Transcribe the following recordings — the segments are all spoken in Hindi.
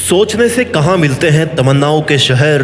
सोचने से कहाँ मिलते हैं तमन्नाओं के शहर,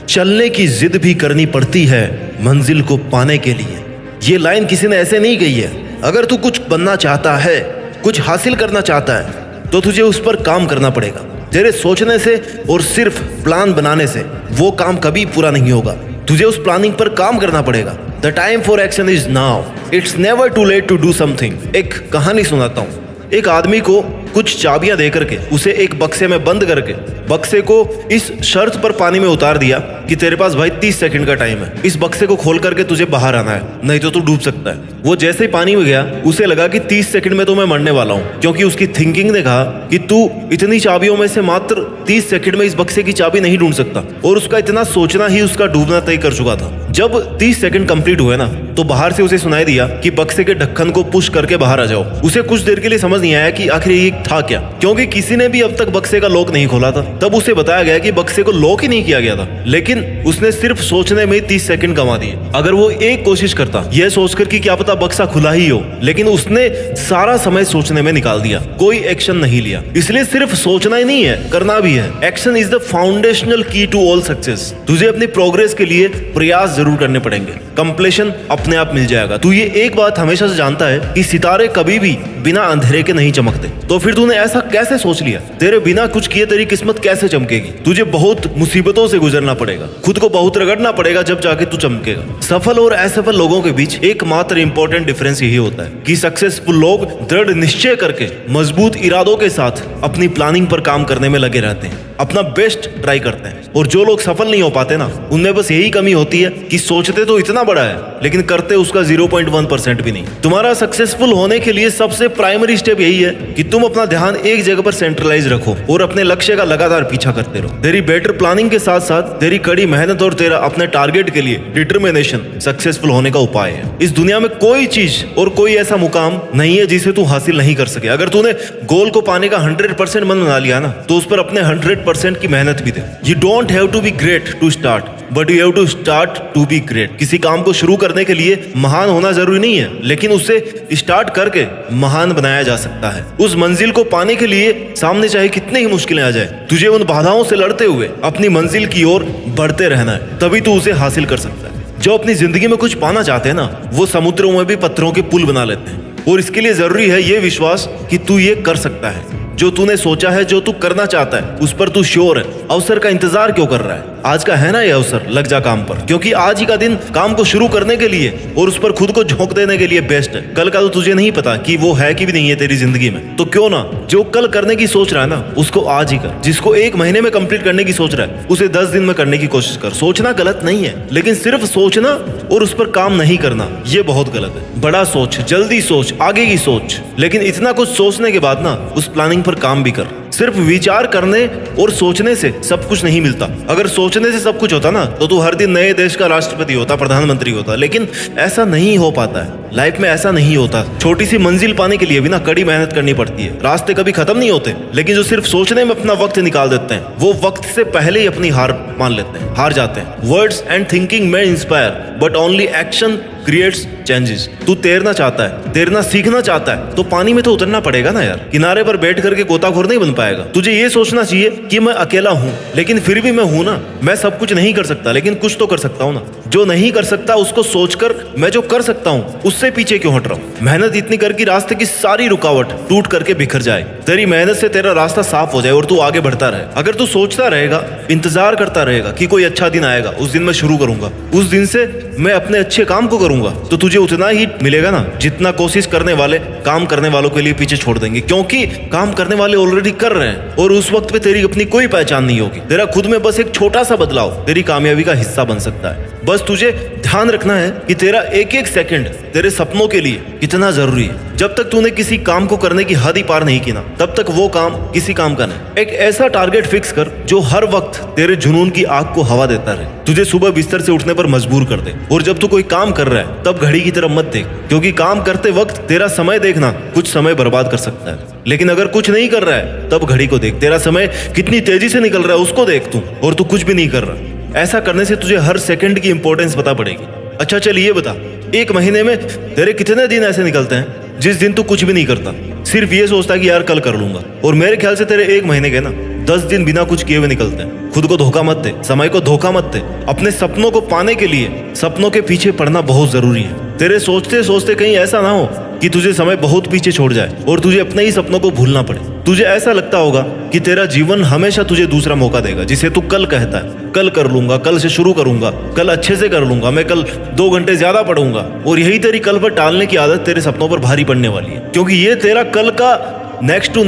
चलने की जिद भी करनी पड़ती है मंजिल को पाने के लिए। ये लाइन किसी ने ऐसे नहीं कही है। अगर तू कुछ बनना चाहता है, कुछ हासिल करना चाहता है, तो तुझे उस पर काम करना पड़ेगा। तेरे सोचने से और सिर्फ प्लान बनाने से वो काम कभी पूरा नहीं होगा। तुझे उस प्लानिंग पर काम करना पड़ेगा। The time for action is now, it's never too late to do something. एक कहानी सुनाता हूँ। एक आदमी को कुछ चाबियां दे करके उसे एक बक्से में बंद करके बक्से को इस शर्त पर पानी में उतार दिया कि तेरे पास भाई 30 सेकंड का टाइम है। इस बक्से को खोल करके तुझे बाहर आना है, नहीं तो तू डूब सकता है। वो जैसे ही पानी में गया उसे लगा कि 30 सेकंड में तो मैं मरने वाला हूँ, क्योंकि उसकी थिंकिंग ने कहा कि तू इतनी चाबियों में से मात्र 30 सेकंड में इस बक्से की चाबी नहीं ढूंढ सकता। और उसका इतना सोचना ही उसका डूबना तय कर चुका था। जब 30 सेकंड कंप्लीट हुए ना, तो बाहर से उसे सुनाई दिया कि बक्से के ढक्कन को पुश करके बाहर आ जाओ। उसे कुछ देर के लिए समझ नहीं आया कि आखिर ये था क्या, क्योंकि किसी ने भी अब तक बक्से का लॉक नहीं खोला था। तब उसे बताया गया कि बक्से को लॉक ही नहीं किया गया था, लेकिन उसने सिर्फ सोचने में 30 सेकंड गंवा दिए। अगर वो एक कोशिश करता यह सोचकर कि क्या पता बक्सा खुला ही हो, लेकिन उसने सारा समय सोचने में निकाल दिया, कोई एक्शन नहीं लिया। इसलिए सिर्फ सोचना ही नहीं है, करना भी है। एक्शन इज द फाउंडेशनल की टू ऑल सक्सेस। तुझे अपनी प्रोग्रेस के लिए प्रयास जरूर करने पड़ेंगे, कंप्लीशन अपने आप मिल जाएगा। तू ये एक बात हमेशा से जानता है कि सितारे कभी भी बिना अंधेरे के नहीं चमकते। तो फिर तूने ऐसा कैसे सोच लिया? तेरे बिना कुछ किए तेरी किस्मत कैसे चमकेगी? तुझे बहुत मुसीबतों से गुजरना पड़ेगा, खुद को बहुत रगड़ना पड़ेगा, जब जाके तू चमकेगा। सफल और असफल लोगों के बीच एकमात्र इंपॉर्टेंट डिफरेंस यही होता है कि सक्सेसफुल लोग दृढ़ निश्चय करके मजबूत इरादों के साथ अपनी प्लानिंग पर काम करने में लगे रहते हैं, अपना बेस्ट ट्राई करते हैं। और जो लोग सफल नहीं हो पाते ना, उनमें बस यही कमी होती है कि सोचते तो इतना बड़ा है लेकिन करते उसका 0.1% भी नहीं। तुम्हारा सक्सेसफुल होने के लिए सबसे प्राइमरी स्टेप यही है कि तुम अपना ध्यान एक जगह पर सेंट्रलाइज रखो और अपने लक्ष्य का लगातार पीछा करते रहो। तेरी बेटर प्लानिंग के साथ साथ तेरी कड़ी मेहनत और तेरा अपने टारगेट के लिए डिटर्मिनेशन सक्सेसफुल होने का उपाय है। इस दुनिया में कोई चीज और कोई ऐसा मुकाम नहीं है जिसे तू हासिल नहीं कर सके। अगर तूने गोल को पाने का 100% मन बना लिया ना, तो उस पर अपने 100% की मेहनत भी दे। You don't have to be great to start, but you have to start to be great. किसी काम को शुरू करने के लिए महान होना जरूरी नहीं है, लेकिन उसे स्टार्ट करके महान बनाया जा सकता है। उस मंजिल को पाने के लिए सामने चाहे कितने ही मुश्किलें आ जाए, तुझे उन बाधाओं से लड़ते हुए अपनी मंजिल की ओर बढ़ते रहना है, तभी तू उसे हासिल कर सकता है। जो अपनी जिंदगी में कुछ पाना चाहते हैं ना, वो समुद्रों में भी पत्थरों के पुल बना लेते हैं। और इसके लिए जरूरी है ये विश्वास कि तू ये कर सकता है। जो तूने सोचा है, जो तू करना चाहता है, उस पर तू श्योर है। अवसर का इंतजार क्यों कर रहा है? आज का है ना ये अवसर, लग जा काम पर, क्योंकि आज ही का दिन काम को शुरू करने के लिए और उस पर खुद को झोंक देने के लिए बेस्ट है। कल का तो तुझे नहीं पता कि वो है कि भी नहीं है तेरी जिंदगी में। तो क्यों ना जो कल करने की सोच रहा है ना, उसको आज ही कर। जिसको 1 महीने में कंप्लीट करने की सोच रहा है, उसे 10 दिन में करने की कोशिश कर। सोचना गलत नहीं है, लेकिन सिर्फ सोचना और उस पर काम नहीं करना, ये बहुत गलत है। बड़ा सोच, जल्दी सोच, आगे की सोच, लेकिन इतना कुछ सोचने के बाद ना उस प्लानिंग पर काम भी कर। सिर्फ विचार करने और सोचने से सब कुछ नहीं मिलता। अगर सोचने से सब कुछ होता ना, तो तू हर दिन नए देश का राष्ट्रपति होता, प्रधानमंत्री होता। लेकिन ऐसा नहीं हो पाता है, लाइफ में ऐसा नहीं होता। छोटी सी मंजिल पाने के लिए भी ना कड़ी मेहनत करनी पड़ती है। रास्ते कभी खत्म नहीं होते, लेकिन जो सिर्फ सोचने में अपना वक्त निकाल देते हैं, वो वक्त से पहले ही अपनी हार मान लेते हैं, हार जाते हैं। वर्ड्स एंड थिंकिंग में inspire, but only action creates changes. तू तैरना चाहता है, तैरना सीखना चाहता है, तो पानी में तो उतरना पड़ेगा ना यार। किनारे पर बैठ करके गोताखोर नहीं बन पाएगा। तुझे ये सोचना चाहिए कि मैं अकेला हूँ, लेकिन फिर भी मैं हूँ ना। मैं सब कुछ नहीं कर सकता, लेकिन कुछ तो कर सकता हूँ ना। जो नहीं कर सकता उसको सोचकर मैं जो कर सकता हूँ उससे पीछे क्यों हट रहा हूँ? मेहनत इतनी कर कि रास्ते की सारी रुकावट टूट करके बिखर जाए, तेरी मेहनत से तेरा रास्ता साफ हो जाए और तू आगे बढ़ता रहे। अगर तू सोचता रहेगा, इंतजार करता रहेगा कि कोई अच्छा दिन आएगा, उस दिन मैं शुरू करूंगा, उस दिन से मैं अपने अच्छे काम को करूंगा, तो तुझे उतना ही मिलेगा ना जितना कोशिश करने वाले काम करने वालों के लिए पीछे छोड़ देंगे। क्योंकि काम करने वाले ऑलरेडी कर रहे हैं और उस वक्त पे तेरी अपनी कोई पहचान नहीं होगी। तेरा खुद में बस एक छोटा सा बदलाव तेरी कामयाबी का हिस्सा बन सकता है। बस तुझे ध्यान रखना है कि तेरा एक एक सेकंड तेरे सपनों के लिए कितना जरूरी है। जब तक तूने किसी काम को करने की हद ही पार नहीं की ना, तब तक वो काम किसी काम का नहीं। एक ऐसा टारगेट फिक्स कर जो हर वक्त तेरे जुनून की आग को हवा देता रहे, तुझे सुबह बिस्तर से उठने पर मजबूर कर दे। और जब तू कोई काम कर रहा है, तब घड़ी की तरफ मत देख, क्योंकि काम करते वक्त तेरा समय देखना कुछ समय बर्बाद कर सकता है। लेकिन अगर कुछ नहीं कर रहा है, तब घड़ी को देख, तेरा समय कितनी तेजी से निकल रहा है उसको देख तू, और तू कुछ भी नहीं कर रहा। ऐसा करने से तुझे हर सेकंड की इंपॉर्टेंस पता पड़ेगी। अच्छा चल ये बता, 1 महीने में तेरे कितने दिन ऐसे निकलते हैं जिस दिन तू कुछ भी नहीं करता, सिर्फ ये सोचता कि यार कल कर लूंगा? और मेरे ख्याल से तेरे 1 महीने के ना 10 दिन बिना कुछ किए हुए निकलते हैं। खुद को धोखा मत दे, समय को धोखा मत दे। अपने सपनों को पाने के लिए सपनों के पीछे पड़ना बहुत जरूरी है। तेरे सोचते सोचते कहीं ऐसा ना हो कि तुझे समय बहुत पीछे छोड़ जाए और तुझे अपने ही सपनों को भूलना पड़े। तुझे ऐसा लगता होगा कि तेरा जीवन हमेशा तुझे दूसरा मौका देगा, जिसे तू कल कहता है, कल कर लूंगा, कल से शुरू करूंगा, कल अच्छे से कर लूंगा, मैं कल 2 घंटे ज्यादा पढ़ूंगा। और यही तेरी कल पर टालने की आदत तेरे सपनों पर भारी पड़ने वाली है, क्योंकि ये तेरा कल का नेक्स्ट टू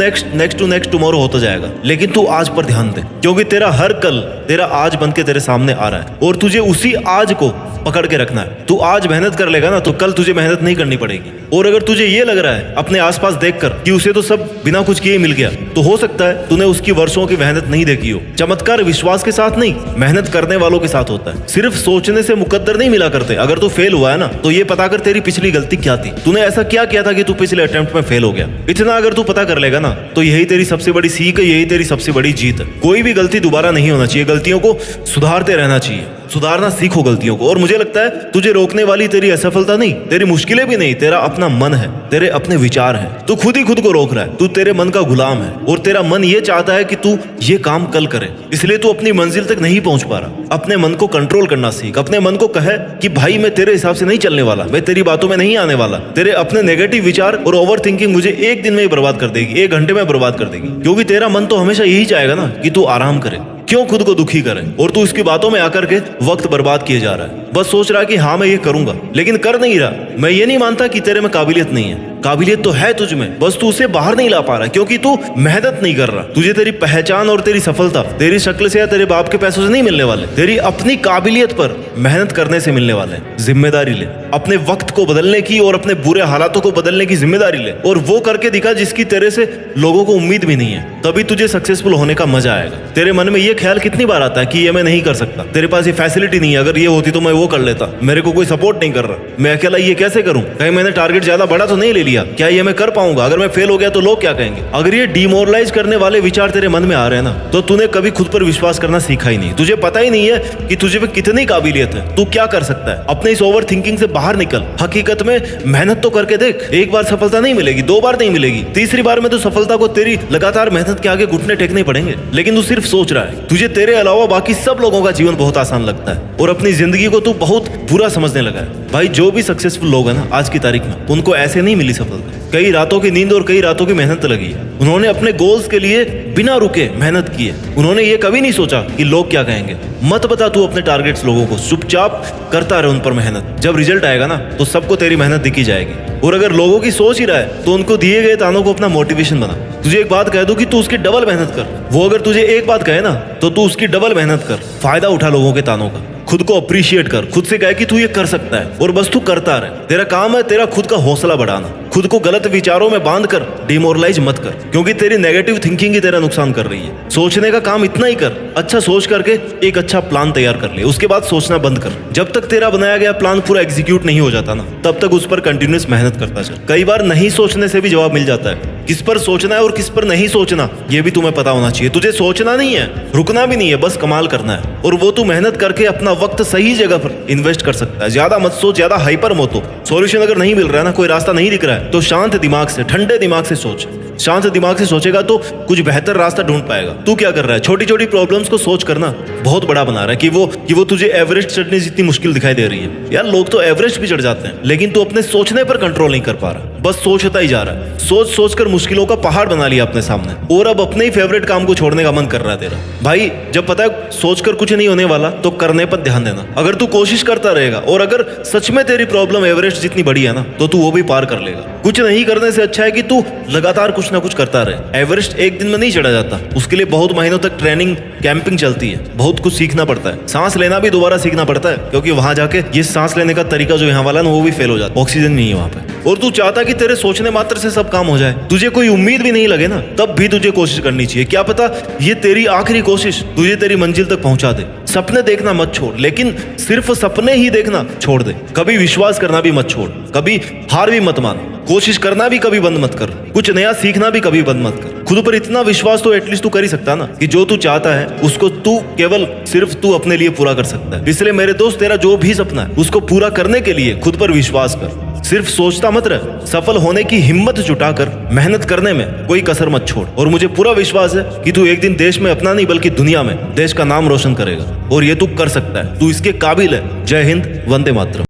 नेक्स्ट टुमारो होता जाएगा। लेकिन तू आज पर ध्यान दे, क्योंकि तेरा हर कल तेरा आज बन के तेरे सामने आ रहा है और तुझे उसी आज को पकड़ के रखना है। तू आज मेहनत कर लेगा ना तो कल तुझे मेहनत नहीं करनी पड़ेगी। और अगर तुझे ये लग रहा है अपने आसपास देखकर कि उसे तो सब बिना कुछ किए मिल गया, तो हो सकता है तूने उसकी वर्षों की मेहनत नहीं देखी हो। चमत्कार विश्वास के साथ नहीं, मेहनत करने वालों के साथ होता है। सिर्फ सोचने से मुकद्दर नहीं मिला करते। अगर तू फेल हुआ है ना तो ये पता कर तेरी पिछली गलती क्या थी, तूने ऐसा क्या किया था कि तू पिछले अटेम्प्ट में फेल हो गया। इतना अगर तू पता कर लेगा ना तो यही तेरी सबसे बड़ी सीख है, यही तेरी सबसे बड़ी जीत है। कोई भी गलती दोबारा नहीं होना चाहिए, गलतियों को सुधारते रहना चाहिए। सुधारना सीखो गलतियों को। और मुझे लगता है तुझे रोकने वाली तेरी असफलता नहीं, तेरी मुश्किलें भी नहीं, तेरा अपना मन है, तेरे अपने विचार हैं। तू खुद ही खुद को रोक रहा है, तू तेरे मन का गुलाम है और तेरा मन ये चाहता है कि तू ये काम कल करे, इसलिए तू अपनी मंजिल तक नहीं पहुंच पा रहा। अपने मन को कंट्रोल करना सीख। अपने मन को कहे कि भाई मैं तेरे हिसाब से नहीं चलने वाला, मैं तेरी बातों में नहीं आने वाला। तेरे अपने नेगेटिव विचार और ओवर थिंकिंग मुझे 1 दिन में ही बर्बाद कर देगी, 1 घंटे में बर्बाद कर देगी। क्योंकि तेरा मन तो हमेशा यही चाहेगा ना कि तू आराम करे, क्यों खुद को दुखी करे। और तू इसकी बातों में आकर के वक्त बर्बाद किए जा रहा है। बस सोच रहा है कि हाँ मैं ये करूंगा, लेकिन कर नहीं रहा। मैं ये नहीं मानता कि तेरे में काबिलियत नहीं है, काबिलियत तो है तुझ में, बस तू उसे बाहर नहीं ला पा रहा क्योंकि तू मेहनत नहीं कर रहा। तुझे तेरी पहचान और तेरी सफलता तेरी शक्ल से या तेरे बाप के पैसों से नहीं मिलने वाले, तेरी अपनी काबिलियत पर मेहनत करने से मिलने वाले। जिम्मेदारी ले, अपने वक्त को बदलने की और अपने बुरे हालातों को बदलने की जिम्मेदारी ले और वो करके दिखा जिसकी तेरे से लोगों को उम्मीद भी नहीं है। तभी तुझे सक्सेसफुल होने का मजा आएगा। तेरे मन में ये ख्याल कितनी बार आता है कि ये मैं नहीं कर सकता, तेरे पास ये फैसिलिटी नहीं है, अगर ये होती तो मैं वो कर लेता, मेरे को कोई सपोर्ट नहीं कर रहा, मैं अकेला ये कैसे करूं, कहीं मैंने टारगेट ज्यादा बड़ा तो नहीं ले लिया, क्या ये मैं कर पाऊंगा, अगर मैं फेल हो गया तो लोग क्या कहेंगे। अगर ये डिमोरलाइज करने वाले विचार तेरे मन में आ रहे हैं ना तो तूने कभी खुद पर विश्वास करना सीखा ही नहीं। तुझे पता ही नहीं है कि तुझे में कितनी काबिलियत है, तू क्या कर सकता है। अपने इस ओवर थिंकिंग से बाहर निकल। हकीकत में मेहनत तो करके देख। 1 बार सफलता नहीं मिलेगी, 2 बार नहीं मिलेगी, 3री बार में तो सफलता को तेरी लगातार मेहनत के आगे घुटने टेकने पड़ेंगे। लेकिन तू सिर्फ सोच रहा है। तुझे तेरे अलावा बाकी सब लोगों का जीवन बहुत आसान लगता है और अपनी जिंदगी को तू बहुत बुरा समझने लगा है। भाई जो भी सक्सेसफुल लोग हैं ना आज की तारीख में, उनको ऐसे नहीं मिली सफलता। कई रातों की नींद और कई रातों की मेहनत लगी है। उन्होंने अपने गोल्स के लिए बिना रुके मेहनत की है। उन्होंने ये कभी नहीं सोचा कि लोग क्या कहेंगे। मत बता तू अपने टारगेट्स लोगों को, चुपचाप करता रहे उन पर मेहनत। जब रिजल्ट आएगा ना तो सबको तेरी मेहनत दिखी जाएगी। और अगर लोगों की सोच ही रहा है तो उनको दिए गए तानों को अपना मोटिवेशन बना। तुझे एक बात कह दूं कि तू उसकी डबल मेहनत कर। वो अगर तुझे एक बात कहे ना तो तू उसकी डबल मेहनत कर। फायदा उठा लोगों के तानों का। खुद को अप्रिशिएट कर, खुद से कह कि तू ये कर सकता है और बस तू करता रहे। तेरा काम है तेरा खुद का हौसला बढ़ाना। खुद को गलत विचारों में बांध कर डिमोरलाइज मत कर, क्योंकि तेरी नेगेटिव थिंकिंग ही तेरा नुकसान कर रही है। सोचने का काम इतना ही कर, अच्छा सोच करके एक अच्छा प्लान तैयार कर ले, उसके बाद सोचना बंद कर। जब तक तेरा बनाया गया प्लान पूरा एग्जीक्यूट नहीं हो जाता ना तब तक उस पर कंटिन्यूस मेहनत करता चल। कई बार नहीं सोचने से भी जवाब मिल जाता है। किस पर सोचना है और किस पर नहीं सोचना ये भी तुम्हें पता होना चाहिए। तुझे सोचना नहीं है, रुकना भी नहीं है, बस कमाल करना है। और वो तू मेहनत करके अपना वक्त सही जगह पर इन्वेस्ट कर सकता है। ज्यादा मत सोच, ज्यादा हाइपर मत हो। सॉल्यूशन अगर नहीं मिल रहा है ना, कोई रास्ता नहीं दिख रहा है तो शांत दिमाग से, ठंडे दिमाग से सोच। शांत दिमाग से सोचेगा तो कुछ बेहतर रास्ता ढूंढ पाएगा। तू क्या कर रहा है, छोटी छोटी प्रॉब्लम्स को सोच करना बहुत बड़ा बना रहा है कि वो तुझे एवरेस्ट चढ़ने जितनी मुश्किल दिखाई दे रही है। यार लोग तो एवरेस्ट भी चढ़ जाते हैं, लेकिन तू अपने सोचने पर कंट्रोल नहीं कर पा रहा, बस सोचता ही जा रहा है। सोच सोच कर मुश्किलों का पहाड़ बना लिया अपने सामने और अब अपने ही फेवरेट काम को छोड़ने का मन कर रहा है तेरा। भाई जब पता है सोचकर कुछ नहीं होने वाला तो करने पर ध्यान देना। अगर तू कोशिश करता रहेगा और अगर सच में तेरी प्रॉब्लम एवरेस्ट जितनी बड़ी है ना तो तू वो भी पार कर लेगा। कुछ नहीं करने से अच्छा है कि तू लगातार कुछ ना कुछ करता रहे। एवरेस्ट एक दिन में नहीं चढ़ा जाता, उसके लिए बहुत महीनों तक ट्रेनिंग कैंपिंग चलती है, बहुत कुछ सीखना पड़ता है। सांस लेना भी दोबारा सीखना पड़ता है, क्योंकि वहां जाके ये सांस लेने का तरीका जो यहाँ वाला ना वो भी फेल हो जाता है, ऑक्सीजन नहीं है वहां पे। और तू चाहता कि तेरे सोचने मात्र से सब काम हो जाए, तुझे कोई उम्मीद भी नहीं लगे ना तब भी तुझे कोशिश करनी चाहिए। क्या पता ये तेरी आखिरी कोशिश तुझे तेरी मंजिल तक पहुंचा दे। सपने देखना मत छोड़, लेकिन सिर्फ सपने ही देखना छोड़ दे। कभी विश्वास करना भी मत छोड़, कभी हार भी मत मान, कोशिश करना भी कभी बंद मत कर, कुछ नया सीखना भी कभी बंद मत कर। खुद पर इतना विश्वास तो एटलीस्ट तू कर ही सकता ना कि जो तू चाहता है उसको तू केवल सिर्फ तू अपने लिए पूरा कर सकता है। इसलिए मेरे दोस्त तेरा जो भी सपना है उसको पूरा करने के लिए खुद पर विश्वास कर। सिर्फ सोचता मत रह, सफल होने की हिम्मत जुटाकर मेहनत करने में कोई कसर मत छोड़। और मुझे पूरा विश्वास है कि तू एक दिन देश में अपना नहीं बल्कि दुनिया में देश का नाम रोशन करेगा, और ये तू कर सकता है। तू इसके काबिल है। जय हिंद, वंदे मातरम।